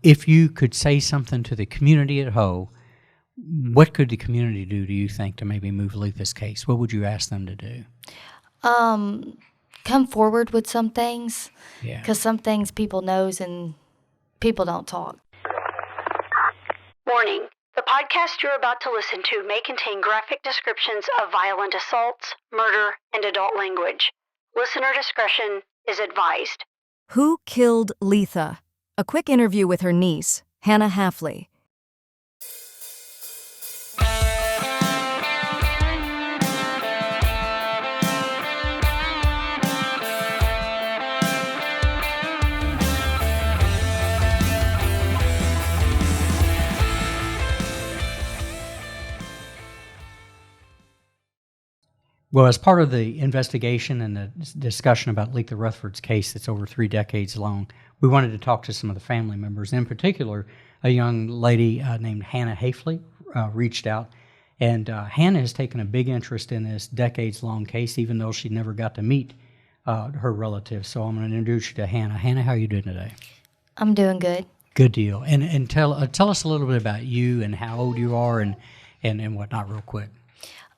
if you could say something to the community at Hoe, what could the community do you think, to maybe move Letha's case? What would you ask them to do? Come forward with some things, Yeah. because some things people knows and people don't talk. Warning. The podcast you're about to listen to may contain graphic descriptions of violent assaults, murder, and adult language. Listener discretion is advised. Who killed Letha? A quick interview with her niece, Hannah Hafley. Well, as part of the investigation and the discussion about Letha Rutherford's case that's over 3 decades long, we wanted to talk to some of the family members. In particular, a young lady named Hannah Hafley reached out, and Hannah has taken a big interest in this decades-long case, even though she never got to meet her relatives. So I'm going to introduce you to Hannah. Hannah, how are you doing today? I'm doing good. Good deal. And tell us a little bit about you and how old you are and whatnot, real quick.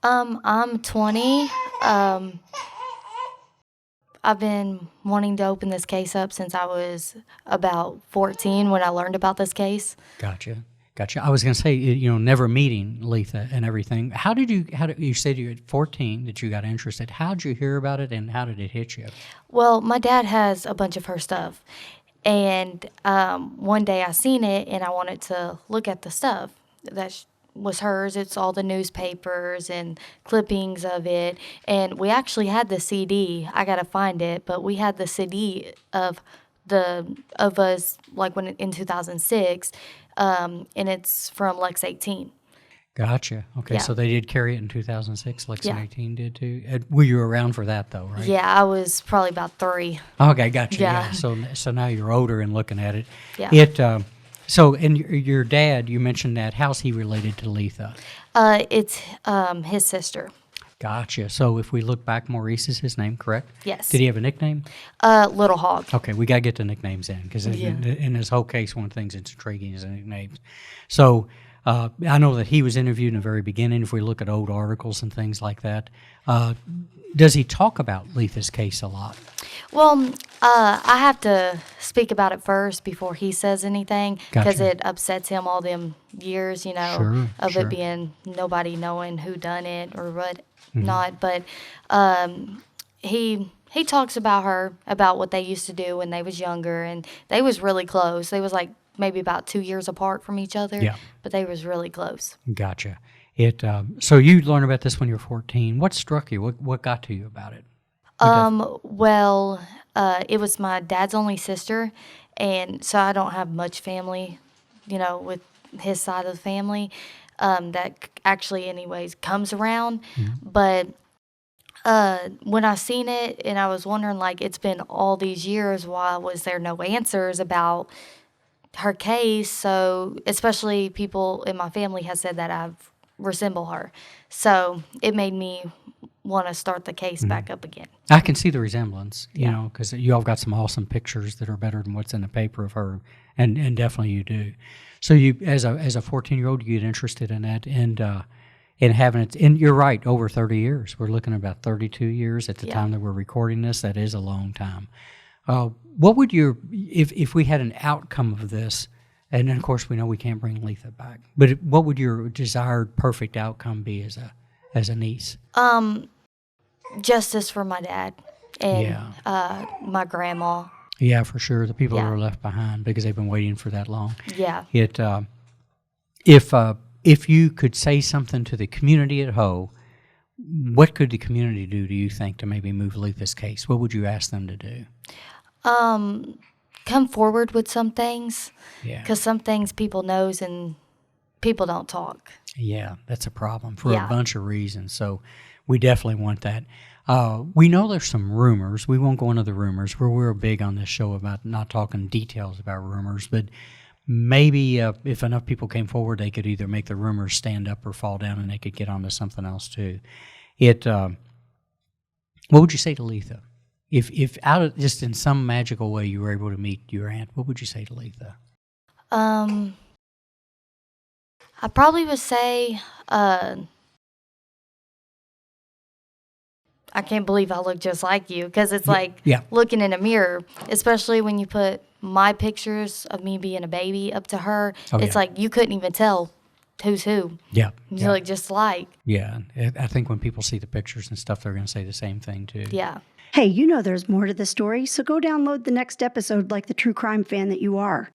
I'm 20. I've been wanting to open this case up since I was about 14 when I learned about this case. Gotcha. I was going to say, never meeting Letha and everything. How did you said you at 14 that you got interested? How did you hear about it, and how did it hit you? Well, my dad has a bunch of her stuff, and one day I seen it, and I wanted to look at the stuff that was hers. It's all the newspapers and clippings of it, and we actually had the CD. I gotta find it, but we had the CD of us like when in 2006, and it's from Lex 18. Gotcha. Okay, Yeah. So they did carry it in 2006. Lex Yeah. 18 did too. Were you around for that though? Right. Yeah, I was probably about 3. Okay, gotcha. Yeah. So now you're older and looking at it. Yeah. So, and your dad, you mentioned that. How's he related to Letha? It's his sister. Gotcha. So if we look back, Maurice is his name, correct? Yes. Did he have a nickname? Little Hog. Okay, we got to get the nicknames in, because Yeah. in this whole case, one of the things that's intriguing is the nicknames. So I know that he was interviewed in the very beginning. If we look at old articles and things like that, does he talk about Letha's case a lot? Well, I have to speak about it first before he says anything, because Gotcha. it upsets him all them years, Sure. it being nobody knowing who done it or what Mm-hmm. not. But he talks about her, about what they used to do when they was younger, and they was really close. They was like maybe about 2 years apart from each other, Yeah. but they was really close. Gotcha. So you learned about this when you were 14. What struck you? What got to you about it? Well, it was my dad's only sister, and so I don't have much family, with his side of the family, that actually anyways comes around. Mm-hmm. But when I seen it, and I was wondering, like, it's been all these years, why was there no answers about her case? So especially people in my family have said that I resemble her. So it made me want to start the case back up again. I can see the resemblance, Yeah. because you all got some awesome pictures that are better than what's in the paper of her, and definitely you do. So you, as a 14-year-old, you get interested in that, and having it. And you're right, over 30 years. We're looking at about 32 years at the time that we're recording this. That is a long time. What would if we had an outcome of this? And then, of course, we know we can't bring Letha back. But what would your desired perfect outcome be as a niece? Justice for my dad and my grandma. Yeah, for sure. The people Yeah. that are left behind, because they've been waiting for that long. Yeah. If you could say something to the community at Hoe, what could the community do you think, to maybe move Letha's case? What would you ask them to do? Come forward with some things, Yeah. because some things people knows and people don't talk. Yeah, that's a problem for a Yeah. bunch of reasons. So we definitely want that. We know there's some rumors. We won't go into the rumors. We're big on this show about not talking details about rumors, but maybe if enough people came forward, they could either make the rumors stand up or fall down, and they could get onto something else too. What would you say to Letha? If out of just in some magical way you were able to meet your aunt, what would you say to Letha? I probably would say, I can't believe I look just like you, because it's like Yeah. looking in a mirror, especially when you put my pictures of me being a baby up to her. Oh, It's yeah. like you couldn't even tell who's who. Yeah. You Yeah. look just alike. Yeah. I think when people see the pictures and stuff, they're going to say the same thing too. Yeah. Hey, you know there's more to the story, so go download the next episode like the true crime fan that you are.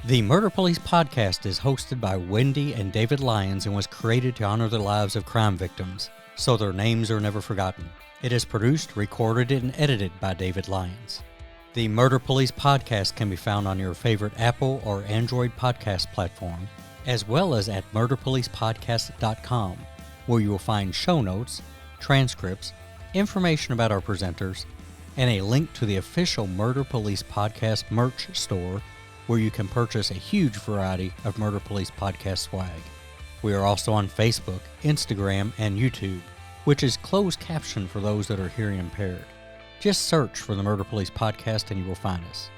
The Murder Police podcast is hosted by Wendy and David Lyons and was created to honor the lives of crime victims, so their names are never forgotten. It is produced, recorded, and edited by David Lyons. The Murder Police podcast can be found on your favorite Apple or Android podcast platform, as well as at murderpolicepodcast.com, where you will find show notes, transcripts, information about our presenters, and a link to the official Murder Police Podcast merch store, where you can purchase a huge variety of Murder Police Podcast swag. We are also on Facebook, Instagram, and YouTube, which is closed caption for those that are hearing impaired. Just search for the Murder Police Podcast and you will find us.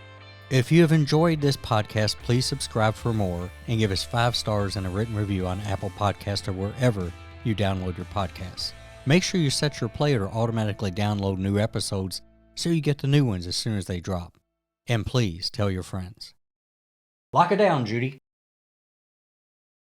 If you have enjoyed this podcast, please subscribe for more and give us 5 stars and a written review on Apple Podcasts or wherever you download your podcasts. Make sure you set your player to automatically download new episodes so you get the new ones as soon as they drop. And please tell your friends. Lock it down, Judy.